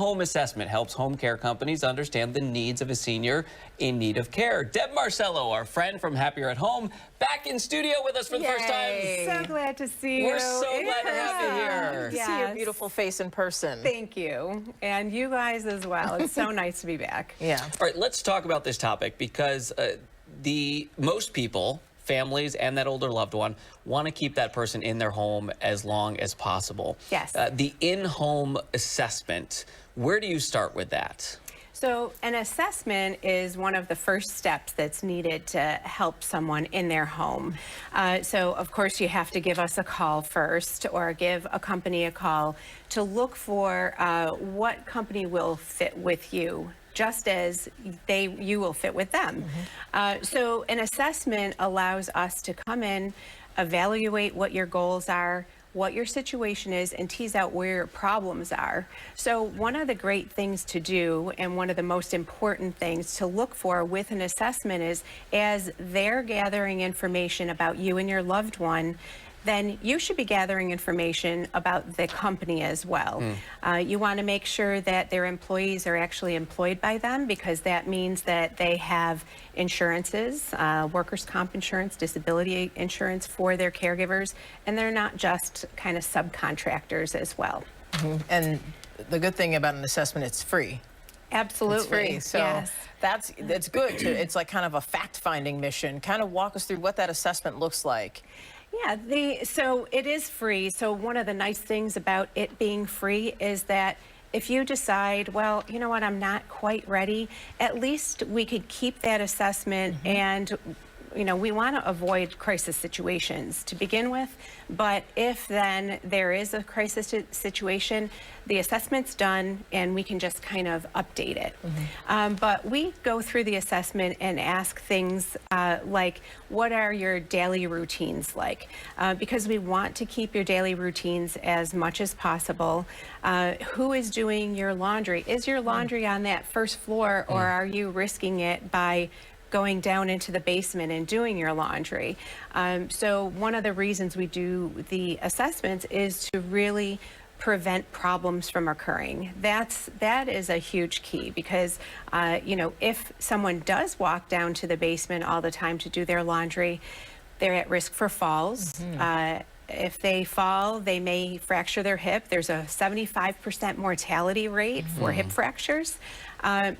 Home Assessment helps home care companies understand the needs of a senior in need of care. Deb Marcello, our friend from Happier at Home, back in studio with us for the first time. So glad to see you. We're so glad to have you here. To see your beautiful face in person. Thank you. And you guys as well. It's so nice to be back. Yeah. All right, let's talk about this topic because most people, families and that older loved one, want to keep that person in their home as long as possible. Yes. The in-home assessment, where do you start with that? So an assessment is one of the first steps that's needed to help someone in their home. So of course you have to give us a call first or give a company a call to look for what company will fit with you, just as you will fit with them. So an assessment allows us to come in, evaluate what your goals are, what your situation is, and tease out where your problems are. So one of the great things to do, and one of the most important things to look for with an assessment is, as they're gathering information about you and your loved one, then you should be gathering information about the company as well. You want to make sure that their employees are actually employed by them, because that means that they have insurances, workers' comp insurance, disability insurance for their caregivers, and they're not just kind of subcontractors as well. And the good thing about an assessment, it's free. Absolutely. It's free. So yes. that's good. It's like kind of a fact-finding mission. Kind of walk us through what that assessment looks like. Yeah, so it is free. So one of the nice things about it being free is that if you decide, well, you know what, I'm not quite ready, at least we could keep that assessment. And you know, we want to avoid crisis situations to begin with, but if then there is a crisis situation, the assessment's done and we can just kind of update it. But we go through the assessment and ask things like, what are your daily routines like? Because we want to keep your daily routines as much as possible. Who is doing your laundry? Is your laundry on that first floor, or are you risking it by going down into the basement and doing your laundry? So one of the reasons we do the assessments is to really prevent problems from occurring. That is a huge key, because you know, if someone does walk down to the basement all the time to do their laundry, they're at risk for falls. If they fall, they may fracture their hip. There's a 75% mortality rate for hip fractures.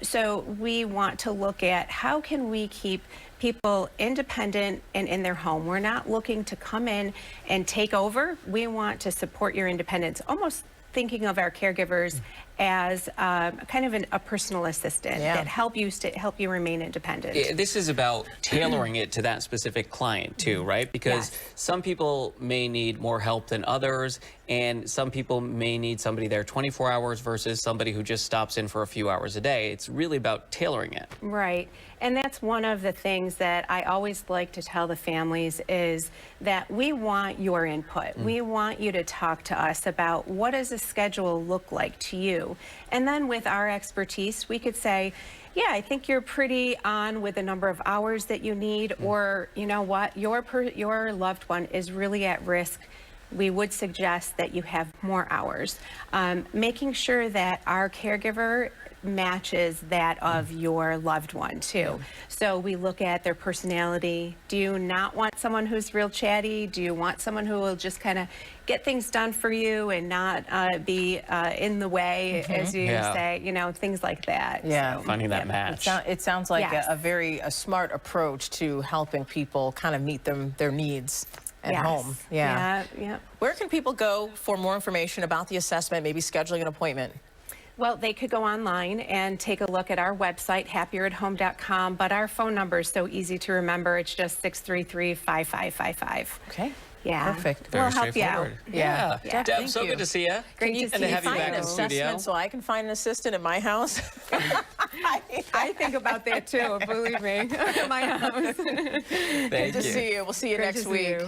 So we want to look at how can we keep people independent and in their home. We're not looking to come in and take over. We want to support your independence, almost thinking of our caregivers as kind of a personal assistant that help you remain independent. This is about tailoring it to that specific client too, right? Because some people may need more help than others, and some people may need somebody there 24 hours versus somebody who just stops in for a few hours a day. It's really about tailoring it. Right. And that's one of the things that I always like to tell the families is that we want your input. We want you to talk to us about what does a schedule look like to you. And then with our expertise, we could say, yeah, I think you're pretty on with the number of hours that you need, or you know what, your loved one is really at risk. We would suggest that you have more hours. Making sure that our caregiver matches that of your loved one too. So we look at their personality. Do you not want someone who's real chatty? Do you want someone who will just kind of get things done for you and not be in the way, as you say, you know, things like that. So, finding that match. It sounds like a smart approach to helping people kind of meet their needs at home. Where can people go for more information about the assessment, maybe scheduling an appointment? Well, they could go online and take a look at our website, happieratHome.com, but our phone number is so easy to remember. It's just 633-5555. Okay. Yeah. Perfect. We'll help you out. Deb, so good to see you. Great to see you. Have you back in studio. So I can find an assistant at my house. I think about that too, believe me. At my house. Thank you. Good to see you. We'll see you next week.